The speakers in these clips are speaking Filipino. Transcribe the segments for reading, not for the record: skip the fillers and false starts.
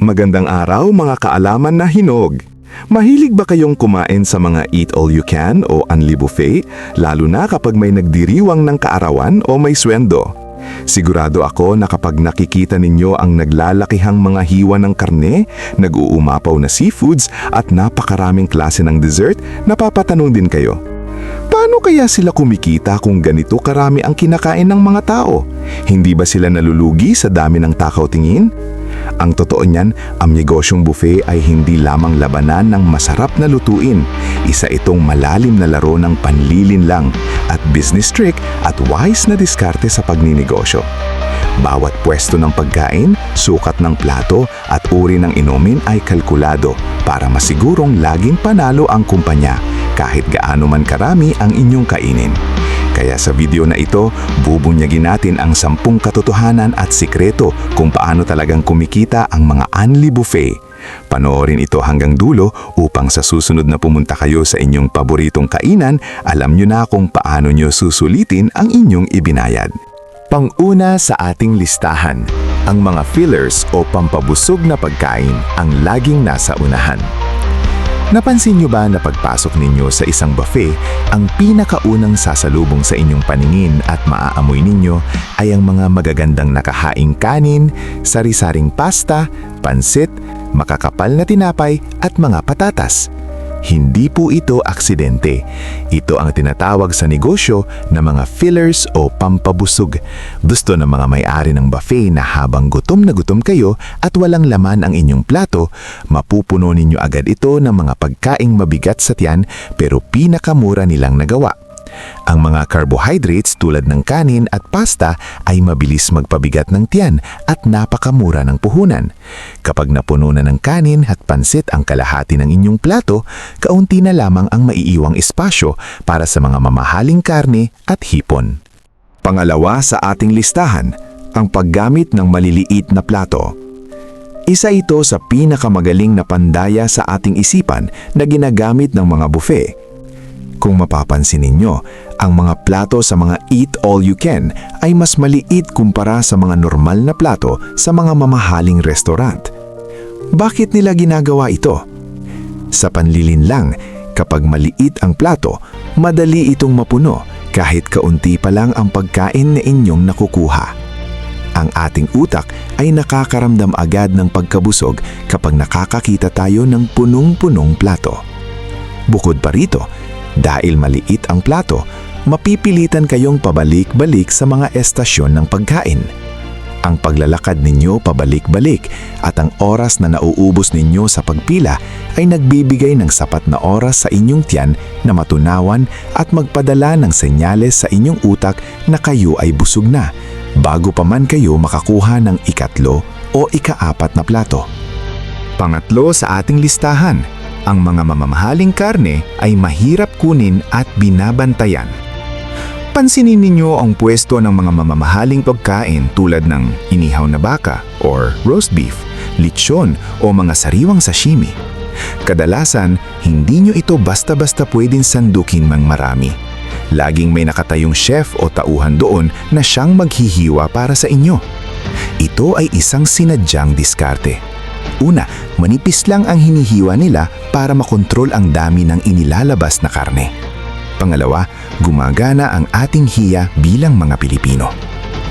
Magandang araw mga kaalaman na hinog. Mahilig ba kayong kumain sa mga eat all you can o unli buffet, lalo na kapag may nagdiriwang ng kaarawan o may sweldo? Sigurado ako na kapag nakikita ninyo ang naglalakihang mga hiwa ng karne, nag-uumapaw na seafoods at napakaraming klase ng dessert, napapatanong din kayo. Paano kaya sila kumikita kung ganito karami ang kinakain ng mga tao? Hindi ba sila nalulugi sa dami ng takaw tingin? Ang totoo niyan, ang negosyong buffet ay hindi lamang labanan ng masarap na lutuin. Isa itong malalim na laro ng panlilinlang at business trick at wise na diskarte sa pagninegosyo. Bawat pwesto ng pagkain, sukat ng plato at uri ng inumin ay kalkulado para masigurong laging panalo ang kumpanya kahit gaano man karami ang inyong kainin. Kaya sa video na ito, bubunyagin natin ang 10 katotohanan at sikreto kung paano talagang kumikita ang mga unli buffet. Panoorin ito hanggang dulo upang sa susunod na pumunta kayo sa inyong paboritong kainan, alam nyo na kung paano nyo susulitin ang inyong ibinayad. Pang-una sa ating listahan, ang mga fillers o pampabusog na pagkain ang laging nasa unahan. Napansin niyo ba na pagpasok ninyo sa isang buffet, ang pinakaunang sasalubong sa inyong paningin at maaamoy ninyo ay ang mga magagandang nakahaing kanin, sari-saring pasta, pansit, makakapal na tinapay at mga patatas? Hindi po ito aksidente. Ito ang tinatawag sa negosyo na mga fillers o pampabusog. Gusto ng mga may-ari ng buffet na habang gutom na gutom kayo at walang laman ang inyong plato, mapupuno ninyo agad ito ng mga pagkaing mabigat sa tiyan pero pinakamura nilang nagawa. Ang mga carbohydrates tulad ng kanin at pasta ay mabilis magpabigat ng tiyan at napakamura ng puhunan. Kapag napuno na ng kanin at pansit ang kalahati ng inyong plato, kaunti na lamang ang maiiwang espasyo para sa mga mamahaling karne at hipon. Pangalawa sa ating listahan, ang paggamit ng maliliit na plato. Isa ito sa pinakamagaling na pandaya sa ating isipan na ginagamit ng mga buffet. Kung mapapansin ninyo, ang mga plato sa mga eat all you can ay mas maliit kumpara sa mga normal na plato sa mga mamahaling restaurant. Bakit nila ginagawa ito? Sa panlilinlang, kapag maliit ang plato, madali itong mapuno kahit kaunti pa lang ang pagkain na inyong nakukuha. Ang ating utak ay nakakaramdam agad ng pagkabusog kapag nakakakita tayo ng punong-punong plato. Bukod pa rito, dahil maliit ang plato, mapipilitan kayong pabalik-balik sa mga estasyon ng pagkain. Ang paglalakad ninyo pabalik-balik at ang oras na nauubos ninyo sa pagpila ay nagbibigay ng sapat na oras sa inyong tiyan na matunawan at magpadala ng senyales sa inyong utak na kayo ay busog na, bago pa man kayo makakuha ng ikatlo o ika-4 na plato. Pangatlo sa ating listahan, ang mga mamamahaling karne ay mahirap kunin at binabantayan. Pansinin ninyo ang pwesto ng mga mamamahaling pagkain tulad ng inihaw na baka or roast beef, lechon o mga sariwang sashimi. Kadalasan, hindi nyo ito basta-basta pwedeng sandukin mang marami. Laging may nakatayong chef o tauhan doon na siyang maghihiwa para sa inyo. Ito ay isang sinadyang diskarte. Una, manipis lang ang hinihiwa nila para makontrol ang dami ng inilalabas na karne. Pangalawa, gumagana ang ating hiya bilang mga Pilipino.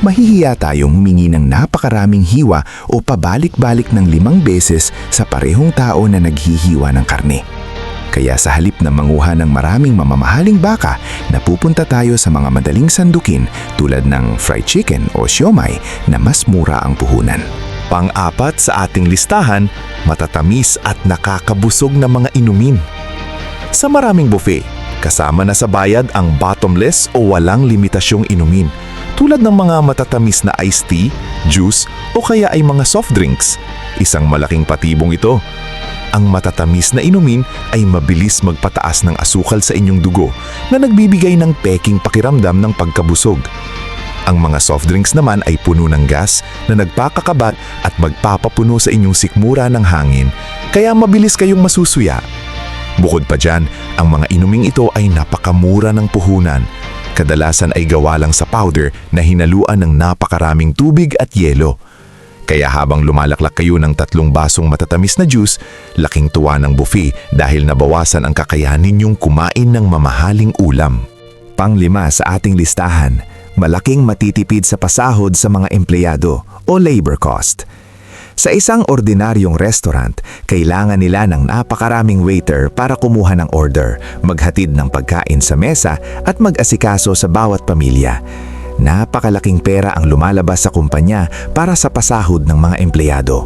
Mahihiya tayong humingi ng napakaraming hiwa o pabalik-balik ng 5 beses sa parehong tao na naghihiwa ng karne. Kaya sa halip na manguha ng maraming mamamahaling baka, napupunta tayo sa mga madaling sandukin tulad ng fried chicken o siomai na mas mura ang puhunan. Pang-apat sa ating listahan, matatamis at nakakabusog na mga inumin. Sa maraming buffet, kasama na sa bayad ang bottomless o walang limitasyong inumin, tulad ng mga matatamis na iced tea, juice o kaya ay mga soft drinks. Isang malaking patibong ito. Ang matatamis na inumin ay mabilis magpataas ng asukal sa inyong dugo na nagbibigay ng peking pakiramdam ng pagkabusog. Ang mga soft drinks naman ay puno ng gas na nagpakakabat at magpapapuno sa inyong sikmura ng hangin, kaya mabilis kayong masusuya. Bukod pa dyan, ang mga inuming ito ay napakamura ng puhunan. Kadalasan ay gawa lang sa powder na hinaluan ng napakaraming tubig at yelo. Kaya habang lumalaklak kayo ng 3 basong matatamis na juice, laking tuwa ng buffet dahil nabawasan ang kakayanin ninyong kumain ng mamahaling ulam. Pang-5 sa ating listahan, malaking matitipid sa pasahod sa mga empleyado o labor cost. Sa isang ordinaryong restaurant, kailangan nila ng napakaraming waiter para kumuha ng order, maghatid ng pagkain sa mesa at mag-asikaso sa bawat pamilya. Napakalaking pera ang lumalabas sa kumpanya para sa pasahod ng mga empleyado.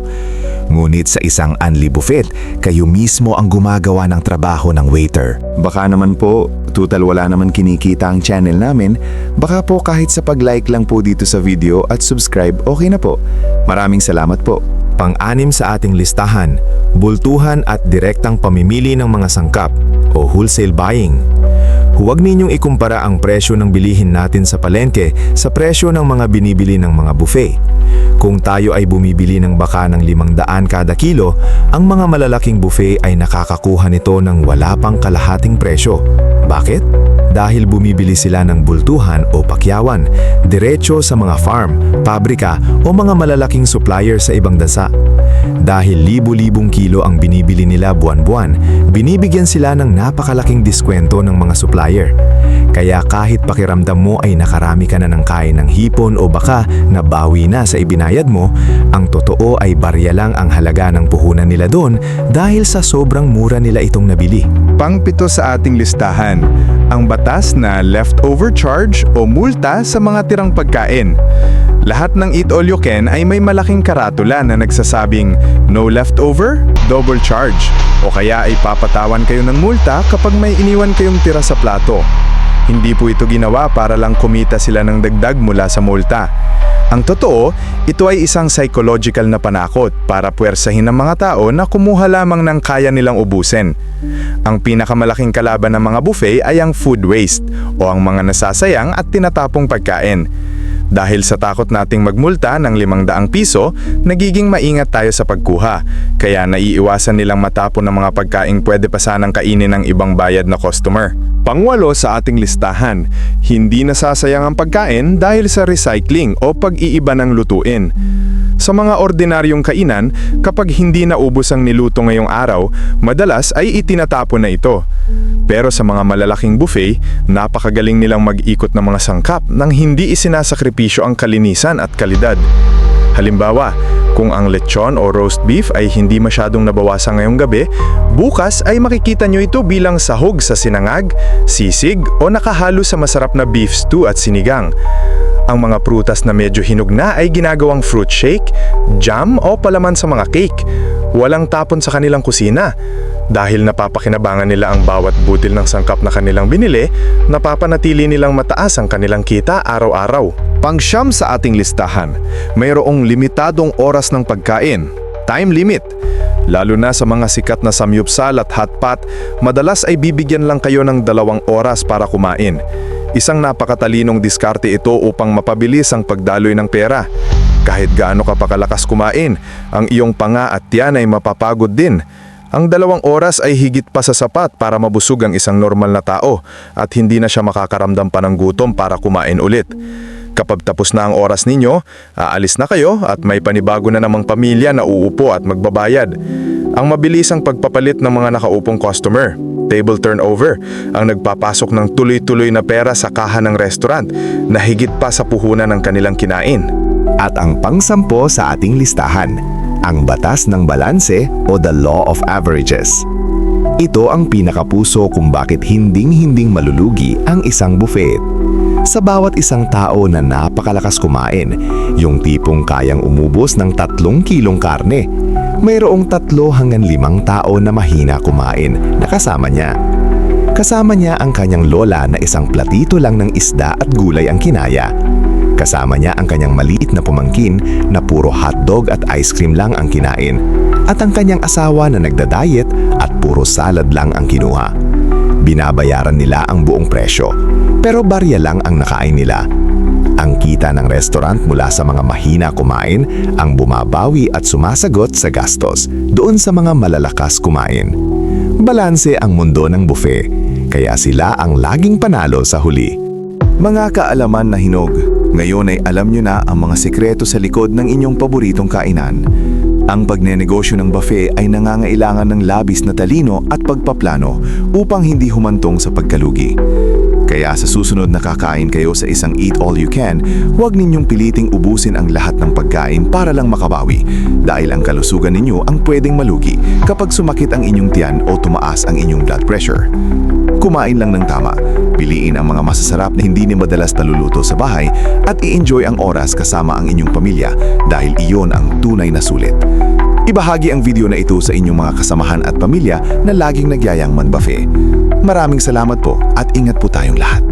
Ngunit sa isang unli buffet, kayo mismo ang gumagawa ng trabaho ng waiter. Baka naman po, total wala naman kinikita ang channel namin, baka po kahit sa pag-like lang po dito sa video at subscribe, okay na po. Maraming salamat po. Pang-6 sa ating listahan, bultuhan at direktang pamimili ng mga sangkap o wholesale buying. Huwag ninyong ikumpara ang presyo ng bilihin natin sa palengke sa presyo ng mga binibili ng mga buffet. Kung tayo ay bumibili ng baka ng 500 kada kilo, ang mga malalaking buffet ay nakakakuha nito ng wala pang kalahating presyo. Bakit? Dahil bumibili sila ng bultuhan o pakyawan, diretso sa mga farm, pabrika o mga malalaking supplier sa ibang bansa. Dahil libu-libong kilo ang binibili nila buwan-buwan, binibigyan sila ng napakalaking diskwento ng mga supplier. Kaya kahit pakiramdam mo ay nakarami ka na ng kain ng hipon o baka nabawi na sa ibinayad mo, ang totoo ay barya lang ang halaga ng puhunan nila doon dahil sa sobrang mura nila itong nabili. Pang-7 sa ating listahan, ang batas na leftover charge o multa sa mga tirang pagkain. Lahat ng Eat All You Can ay may malaking karatula na nagsasabing no leftover, double charge, o kaya ay papatawan kayo ng multa kapag may iniwan kayong tira sa plato. Hindi po ito ginawa para lang kumita sila ng dagdag mula sa multa. Ang totoo, ito ay isang psychological na panakot para puwersahin ng mga tao na kumuha lamang ng kaya nilang ubusin. Ang pinakamalaking kalaban ng mga buffet ay ang food waste o ang mga nasasayang at tinatapong pagkain. Dahil sa takot nating magmulta ng 500 piso, nagiging maingat tayo sa pagkuha. Kaya naiiwasan nilang matapon ng mga pagkaing pwede pa sanang kainin ng ibang bayad na customer. Pang-8 sa ating listahan, hindi nasasayang ang pagkain dahil sa recycling o pag-iiba ng lutuin. Sa mga ordinaryong kainan, kapag hindi naubos ang niluto ngayong araw, madalas ay itinatapon na ito. Pero sa mga malalaking buffet, napakagaling nilang mag-ikot ng mga sangkap nang hindi isinasakripisyo ang kalinisan at kalidad. Halimbawa, kung ang lechon o roast beef ay hindi masyadong nabawasan ngayong gabi, bukas ay makikita nyo ito bilang sahog sa sinangag, sisig o nakahalo sa masarap na beef stew at sinigang. Ang mga prutas na medyo hinog na ay ginagawang fruit shake, jam o palaman sa mga cake. Walang tapon sa kanilang kusina. Dahil napapakinabangan nila ang bawat butil ng sangkap na kanilang binili, napapanatili nilang mataas ang kanilang kita araw-araw. Pang-9 sa ating listahan, mayroong limitadong oras ng pagkain, time limit. Lalo na sa mga sikat na samyupsal at hotpot, madalas ay bibigyan lang kayo ng 2 oras para kumain. Isang napakatalinong diskarte ito upang mapabilis ang pagdaloy ng pera. Kahit gaano ka pa kalakas kumain, ang iyong panga at tiyan ay mapapagod din. Ang 2 oras ay higit pa sa sapat para mabusog ang isang normal na tao at hindi na siya makakaramdam pa ng gutom para kumain ulit. Kapag tapos na ang oras ninyo, aalis na kayo at may panibago na namang pamilya na uupo at magbabayad. Ang mabilisang pagpapalit ng mga nakaupong customer, table turnover, ang nagpapasok ng tuloy-tuloy na pera sa kaha ng restaurant na higit pa sa puhunan ng kanilang kinain. At ang pang-10 sa ating listahan, ang batas ng balanse o the law of averages. Ito ang pinakapuso kung bakit hinding-hinding malulugi ang isang buffet. Sa bawat isang tao na napakalakas kumain, yung tipong kayang umubos ng 3 kilong karne, mayroong 3 hanggang 5 tao na mahina kumain na kasama niya. Kasama niya ang kanyang lola na isang platito lang ng isda at gulay ang kinaya. Kasama niya ang kanyang maliit na pamangkin na puro hotdog at ice cream lang ang kinain. At ang kanyang asawa na nagda-diet at puro salad lang ang kinuha. Binabayaran nila ang buong presyo, pero barya lang ang nakain nila. Ang kita ng restaurant mula sa mga mahina kumain ang bumabawi at sumasagot sa gastos doon sa mga malalakas kumain. Balanse ang mundo ng buffet, kaya sila ang laging panalo sa huli. Mga kaalaman na hinog, Ngayon ay alam nyo na ang mga sikreto sa likod ng inyong paboritong kainan. Ang pagnenegosyo ng buffet ay nangangailangan ng labis na talino at pagpaplano upang hindi humantong sa pagkalugi. Kaya sa susunod na kakain kayo sa isang eat all you can, huwag ninyong piliting ubusin ang lahat ng pagkain para lang makabawi dahil ang kalusugan ninyo ang pwedeng malugi kapag sumakit ang inyong tiyan o tumaas ang inyong blood pressure. Kumain lang ng tama, piliin ang mga masasarap na hindi ni madalas naluluto sa bahay at i-enjoy ang oras kasama ang inyong pamilya dahil iyon ang tunay na sulit. Ibahagi ang video na ito sa inyong mga kasamahan at pamilya na laging nagyayang man buffet. Maraming salamat po at ingat po tayong lahat.